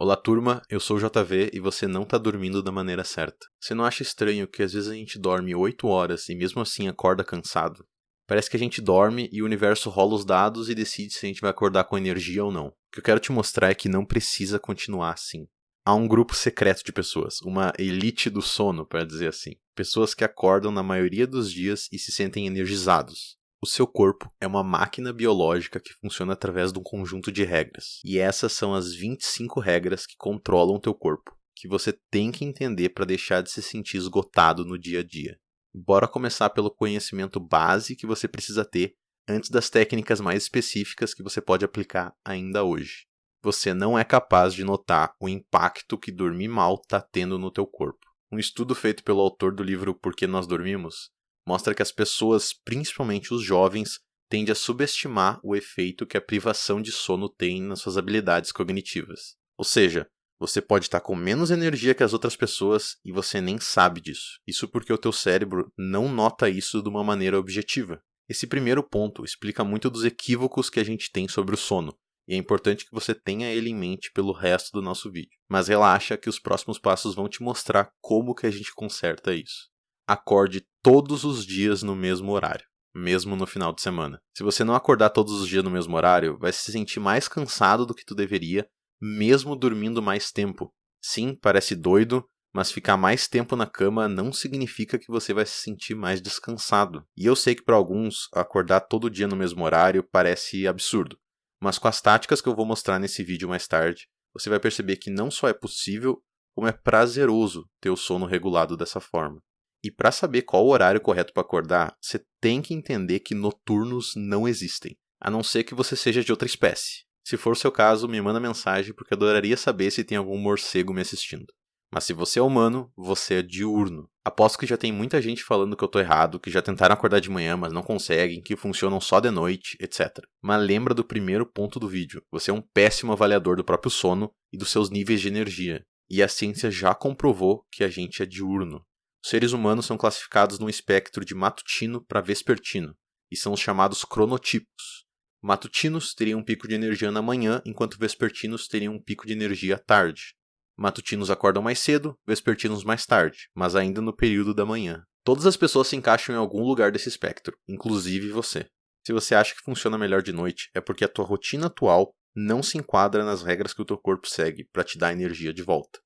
Olá turma, eu sou o JV e você não tá dormindo da maneira certa. Você não acha estranho que às vezes a gente dorme 8 horas e mesmo assim acorda cansado? Parece que a gente dorme e o universo rola os dados e decide se a gente vai acordar com energia ou não. O que eu quero te mostrar é que não precisa continuar assim. Há um grupo secreto de pessoas, uma elite do sono, para dizer assim. Pessoas que acordam na maioria dos dias e se sentem energizados. O seu corpo é uma máquina biológica que funciona através de um conjunto de regras. E essas são as 25 regras que controlam o teu corpo, que você tem que entender para deixar de se sentir esgotado no dia a dia. Bora começar pelo conhecimento base que você precisa ter antes das técnicas mais específicas que você pode aplicar ainda hoje. Você não é capaz de notar o impacto que dormir mal está tendo no teu corpo. Um estudo feito pelo autor do livro Por que Nós Dormimos mostra que as pessoas, principalmente os jovens, tendem a subestimar o efeito que a privação de sono tem nas suas habilidades cognitivas. Ou seja, você pode estar com menos energia que as outras pessoas e você nem sabe disso. Isso porque o teu cérebro não nota isso de uma maneira objetiva. Esse primeiro ponto explica muito dos equívocos que a gente tem sobre o sono, e é importante que você tenha ele em mente pelo resto do nosso vídeo. Mas relaxa que os próximos passos vão te mostrar como que a gente conserta isso. Acorde todos os dias no mesmo horário, mesmo no final de semana. Se você não acordar todos os dias no mesmo horário, vai se sentir mais cansado do que tu deveria, mesmo dormindo mais tempo. Sim, parece doido, mas ficar mais tempo na cama não significa que você vai se sentir mais descansado. E eu sei que para alguns, acordar todo dia no mesmo horário parece absurdo. Mas com as táticas que eu vou mostrar nesse vídeo mais tarde, você vai perceber que não só é possível, como é prazeroso ter o sono regulado dessa forma. E para saber qual o horário correto para acordar, você tem que entender que noturnos não existem, a não ser que você seja de outra espécie. Se for o seu caso, me manda mensagem porque eu adoraria saber se tem algum morcego me assistindo. Mas se você é humano, você é diurno. Aposto que já tem muita gente falando que eu tô errado, que já tentaram acordar de manhã, mas não conseguem, que funcionam só de noite, etc. Mas lembra do primeiro ponto do vídeo. Você é um péssimo avaliador do próprio sono e dos seus níveis de energia. E a ciência já comprovou que a gente é diurno. Os seres humanos são classificados num espectro de matutino para vespertino, e são os chamados cronotipos. Matutinos teriam um pico de energia na manhã, enquanto vespertinos teriam um pico de energia à tarde. Matutinos acordam mais cedo, vespertinos mais tarde, mas ainda no período da manhã. Todas as pessoas se encaixam em algum lugar desse espectro, inclusive você. Se você acha que funciona melhor de noite, é porque a tua rotina atual não se enquadra nas regras que o teu corpo segue para te dar energia de volta.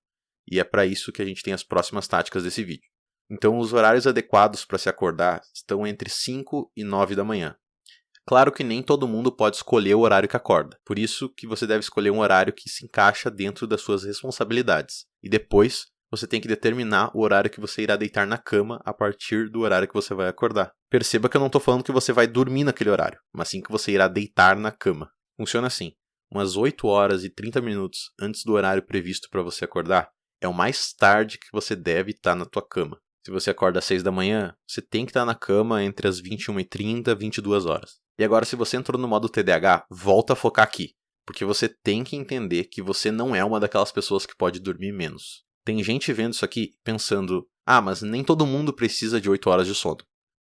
E é para isso que a gente tem as próximas táticas desse vídeo. Então, os horários adequados para se acordar estão entre 5 e 9 da manhã. Claro que nem todo mundo pode escolher o horário que acorda, por isso que você deve escolher um horário que se encaixa dentro das suas responsabilidades. E depois, você tem que determinar o horário que você irá deitar na cama a partir do horário que você vai acordar. Perceba que eu não estou falando que você vai dormir naquele horário, mas sim que você irá deitar na cama. Funciona assim, umas 8 horas e 30 minutos antes do horário previsto para você acordar, é o mais tarde que você deve estar na tua cama. Se você acorda às 6 da manhã, você tem que estar na cama entre as 21h30 e 22 horas. E agora, se você entrou no modo TDAH, volta a focar aqui, porque você tem que entender que você não é uma daquelas pessoas que pode dormir menos. Tem gente vendo isso aqui pensando, mas nem todo mundo precisa de 8 horas de sono.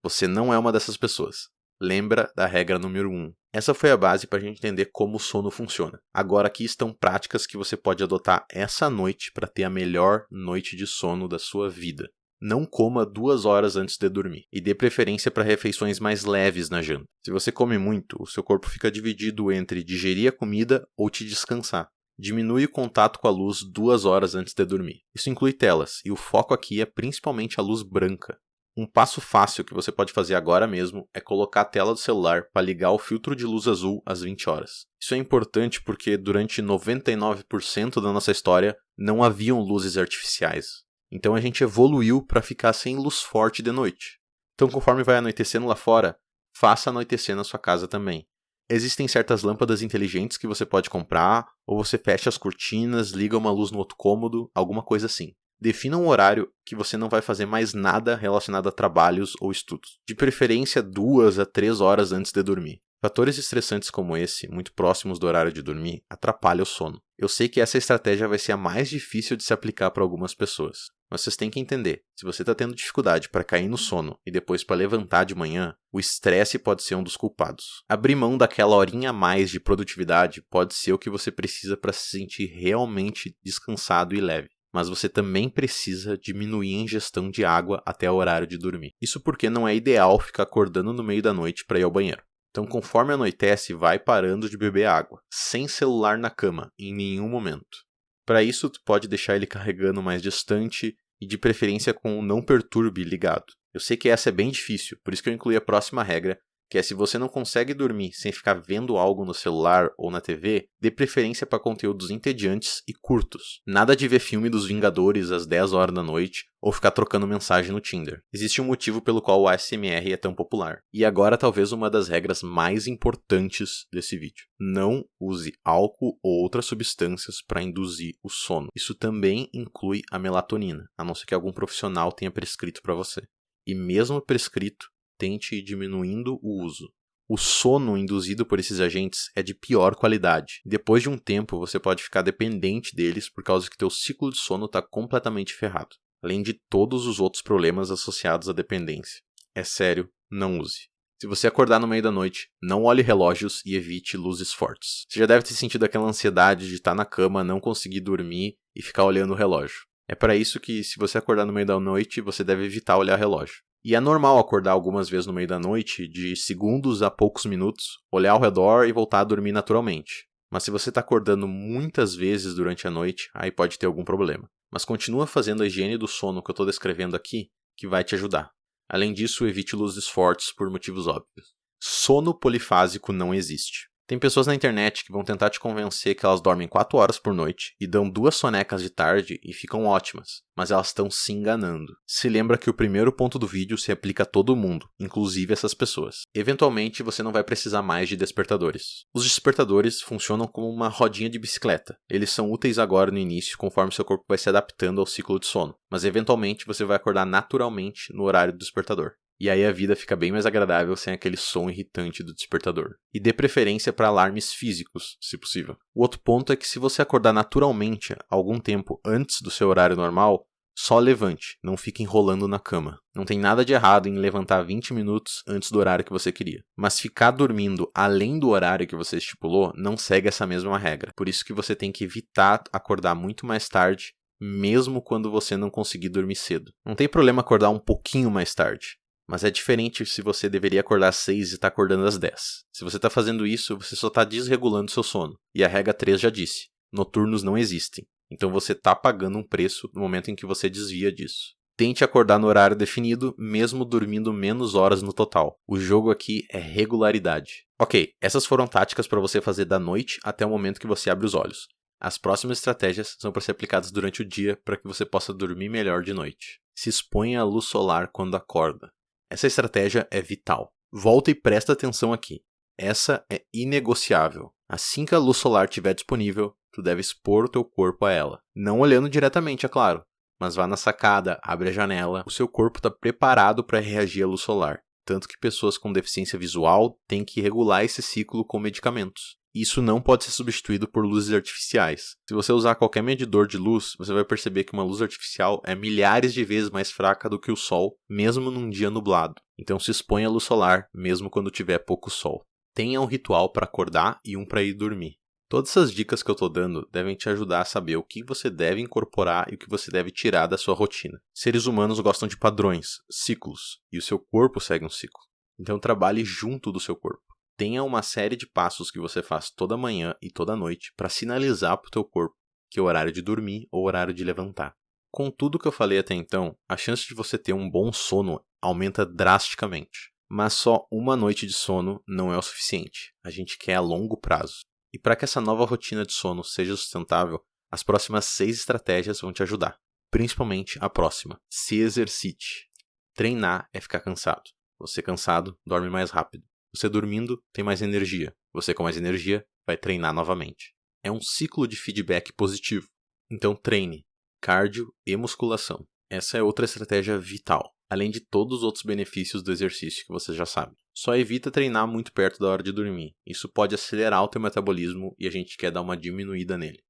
Você não é uma dessas pessoas. Lembra da regra número 1. Essa foi a base para a gente entender como o sono funciona. Agora aqui estão práticas que você pode adotar essa noite para ter a melhor noite de sono da sua vida. Não coma 2 horas antes de dormir e dê preferência para refeições mais leves na janta. Se você come muito, o seu corpo fica dividido entre digerir a comida ou te descansar. Diminui o contato com a luz 2 horas antes de dormir. Isso inclui telas, e o foco aqui é principalmente a luz branca. Um passo fácil que você pode fazer agora mesmo é colocar a tela do celular para ligar o filtro de luz azul às 20 horas. Isso é importante porque durante 99% da nossa história não haviam luzes artificiais. Então a gente evoluiu para ficar sem luz forte de noite. Então conforme vai anoitecendo lá fora, faça anoitecer na sua casa também. Existem certas lâmpadas inteligentes que você pode comprar, ou você fecha as cortinas, liga uma luz no outro cômodo, alguma coisa assim. Defina um horário que você não vai fazer mais nada relacionado a trabalhos ou estudos. De preferência 2 a 3 horas antes de dormir. Fatores estressantes como esse, muito próximos do horário de dormir, atrapalham o sono. Eu sei que essa estratégia vai ser a mais difícil de se aplicar para algumas pessoas, mas vocês têm que entender, se você está tendo dificuldade para cair no sono e depois para levantar de manhã, o estresse pode ser um dos culpados. Abrir mão daquela horinha a mais de produtividade pode ser o que você precisa para se sentir realmente descansado e leve. Mas você também precisa diminuir a ingestão de água até o horário de dormir. Isso porque não é ideal ficar acordando no meio da noite para ir ao banheiro. Então, conforme anoitece, vai parando de beber água, sem celular na cama, em nenhum momento. Para isso, tu pode deixar ele carregando mais distante e de preferência com o não perturbe ligado. Eu sei que essa é bem difícil, por isso que eu incluí a próxima regra, que é se você não consegue dormir sem ficar vendo algo no celular ou na TV, dê preferência para conteúdos entediantes e curtos. Nada de ver filme dos Vingadores às 10 horas da noite ou ficar trocando mensagem no Tinder. Existe um motivo pelo qual o ASMR é tão popular. E agora talvez uma das regras mais importantes desse vídeo. Não use álcool ou outras substâncias para induzir o sono. Isso também inclui a melatonina, a não ser que algum profissional tenha prescrito para você. E mesmo prescrito, tente ir diminuindo o uso. O sono induzido por esses agentes é de pior qualidade. Depois de um tempo, você pode ficar dependente deles por causa que teu ciclo de sono está completamente ferrado, além de todos os outros problemas associados à dependência. É sério, não use. Se você acordar no meio da noite, não olhe relógios e evite luzes fortes. Você já deve ter sentido aquela ansiedade de estar na cama, não conseguir dormir e ficar olhando o relógio. É para isso que, se você acordar no meio da noite, você deve evitar olhar relógio. E é normal acordar algumas vezes no meio da noite, de segundos a poucos minutos, olhar ao redor e voltar a dormir naturalmente. Mas se você está acordando muitas vezes durante a noite, aí pode ter algum problema. Mas continua fazendo a higiene do sono que eu estou descrevendo aqui, que vai te ajudar. Além disso, evite luzes fortes por motivos óbvios. Sono polifásico não existe. Tem pessoas na internet que vão tentar te convencer que elas dormem 4 horas por noite e dão 2 sonecas de tarde e ficam ótimas, mas elas estão se enganando. Se lembra que o primeiro ponto do vídeo se aplica a todo mundo, inclusive essas pessoas. Eventualmente, você não vai precisar mais de despertadores. Os despertadores funcionam como uma rodinha de bicicleta. Eles são úteis agora no início, conforme seu corpo vai se adaptando ao ciclo de sono, mas eventualmente você vai acordar naturalmente no horário do despertador. E aí a vida fica bem mais agradável sem aquele som irritante do despertador. E dê preferência para alarmes físicos, se possível. O outro ponto é que se você acordar naturalmente algum tempo antes do seu horário normal, só levante, não fique enrolando na cama. Não tem nada de errado em levantar 20 minutos antes do horário que você queria. Mas ficar dormindo além do horário que você estipulou não segue essa mesma regra. Por isso que você tem que evitar acordar muito mais tarde, mesmo quando você não conseguir dormir cedo. Não tem problema acordar um pouquinho mais tarde. Mas é diferente se você deveria acordar às 6 e está acordando às 10. Se você está fazendo isso, você só está desregulando seu sono. E a regra 3 já disse, noturnos não existem. Então você está pagando um preço no momento em que você desvia disso. Tente acordar no horário definido, mesmo dormindo menos horas no total. O jogo aqui é regularidade. Ok, essas foram táticas para você fazer da noite até o momento que você abre os olhos. As próximas estratégias são para ser aplicadas durante o dia para que você possa dormir melhor de noite. Se exponha à luz solar quando acorda. Essa estratégia é vital. Volta e presta atenção aqui. Essa é inegociável. Assim que a luz solar estiver disponível, tu deve expor o teu corpo a ela. Não olhando diretamente, é claro, mas vá na sacada, abre a janela. O seu corpo está preparado para reagir à luz solar. Tanto que pessoas com deficiência visual têm que regular esse ciclo com medicamentos. Isso não pode ser substituído por luzes artificiais. Se você usar qualquer medidor de luz, você vai perceber que uma luz artificial é milhares de vezes mais fraca do que o sol, mesmo num dia nublado. Então se exponha à luz solar, mesmo quando tiver pouco sol. Tenha um ritual para acordar e um para ir dormir. Todas essas dicas que eu estou dando devem te ajudar a saber o que você deve incorporar e o que você deve tirar da sua rotina. Seres humanos gostam de padrões, ciclos, e o seu corpo segue um ciclo. Então trabalhe junto do seu corpo. Tenha uma série de passos que você faz toda manhã e toda noite para sinalizar para o teu corpo que é o horário de dormir ou o horário de levantar. Com tudo que eu falei até então, a chance de você ter um bom sono aumenta drasticamente. Mas só uma noite de sono não é o suficiente. A gente quer a longo prazo. E para que essa nova rotina de sono seja sustentável, as próximas 6 estratégias vão te ajudar. Principalmente a próxima. Se exercite. Treinar é ficar cansado. Você cansado, dorme mais rápido. Você dormindo, tem mais energia. Você com mais energia, vai treinar novamente. É um ciclo de feedback positivo. Então treine. Cardio e musculação. Essa é outra estratégia vital, além de todos os outros benefícios do exercício que você já sabe. Só evita treinar muito perto da hora de dormir. Isso pode acelerar o teu metabolismo e a gente quer dar uma diminuída nele.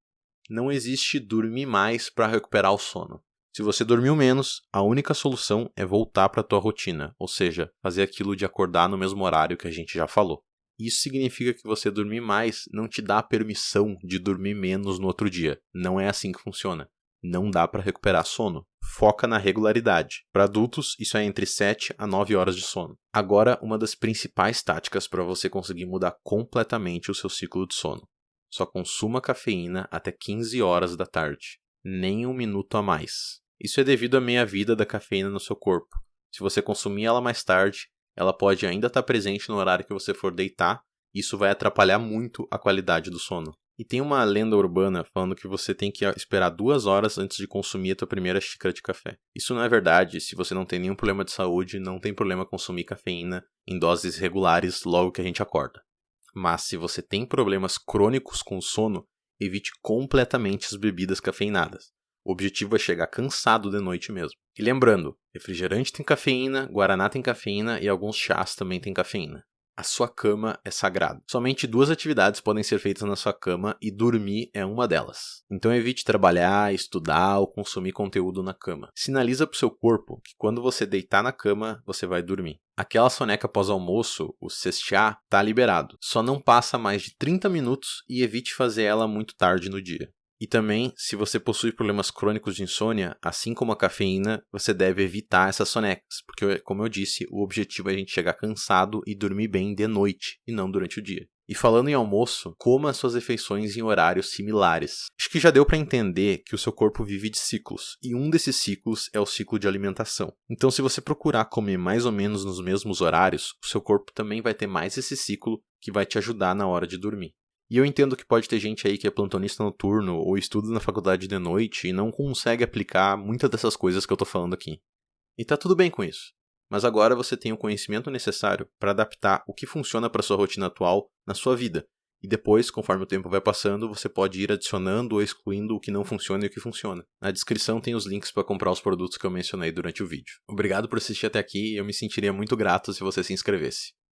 Não existe dormir mais para recuperar o sono. Se você dormiu menos, a única solução é voltar para a tua rotina, ou seja, fazer aquilo de acordar no mesmo horário que a gente já falou. Isso significa que você dormir mais não te dá a permissão de dormir menos no outro dia. Não é assim que funciona. Não dá para recuperar sono. Foca na regularidade. Para adultos, isso é entre 7 a 9 horas de sono. Agora, uma das principais táticas para você conseguir mudar completamente o seu ciclo de sono. Só consuma cafeína até 15 horas da tarde. Nem um minuto a mais. Isso é devido à meia-vida da cafeína no seu corpo. Se você consumir ela mais tarde, ela pode ainda estar presente no horário que você for deitar, e isso vai atrapalhar muito a qualidade do sono. E tem uma lenda urbana falando que você tem que esperar 2 horas antes de consumir a tua primeira xícara de café. Isso não é verdade. Se você não tem nenhum problema de saúde, não tem problema consumir cafeína em doses regulares logo que a gente acorda. Mas se você tem problemas crônicos com o sono, evite completamente as bebidas cafeinadas. O objetivo é chegar cansado de noite mesmo. E lembrando, refrigerante tem cafeína, guaraná tem cafeína e alguns chás também têm cafeína. A sua cama é sagrada. Somente 2 atividades podem ser feitas na sua cama e dormir é uma delas. Então evite trabalhar, estudar ou consumir conteúdo na cama. Sinaliza para o seu corpo que quando você deitar na cama, você vai dormir. Aquela soneca pós-almoço, o sextear, está liberado. Só não passa mais de 30 minutos e evite fazer ela muito tarde no dia. E também, se você possui problemas crônicos de insônia, assim como a cafeína, você deve evitar essas sonecas, porque, como eu disse, o objetivo é a gente chegar cansado e dormir bem de noite, e não durante o dia. E falando em almoço, coma suas refeições em horários similares. Acho que já deu para entender que o seu corpo vive de ciclos, e um desses ciclos é o ciclo de alimentação. Então, se você procurar comer mais ou menos nos mesmos horários, o seu corpo também vai ter mais esse ciclo que vai te ajudar na hora de dormir. E eu entendo que pode ter gente aí que é plantonista noturno ou estuda na faculdade de noite e não consegue aplicar muitas dessas coisas que eu tô falando aqui. E tá tudo bem com isso. Mas agora você tem o conhecimento necessário para adaptar o que funciona para sua rotina atual na sua vida. E depois, conforme o tempo vai passando, você pode ir adicionando ou excluindo o que não funciona e o que funciona. Na descrição tem os links para comprar os produtos que eu mencionei durante o vídeo. Obrigado por assistir até aqui e eu me sentiria muito grato se você se inscrevesse.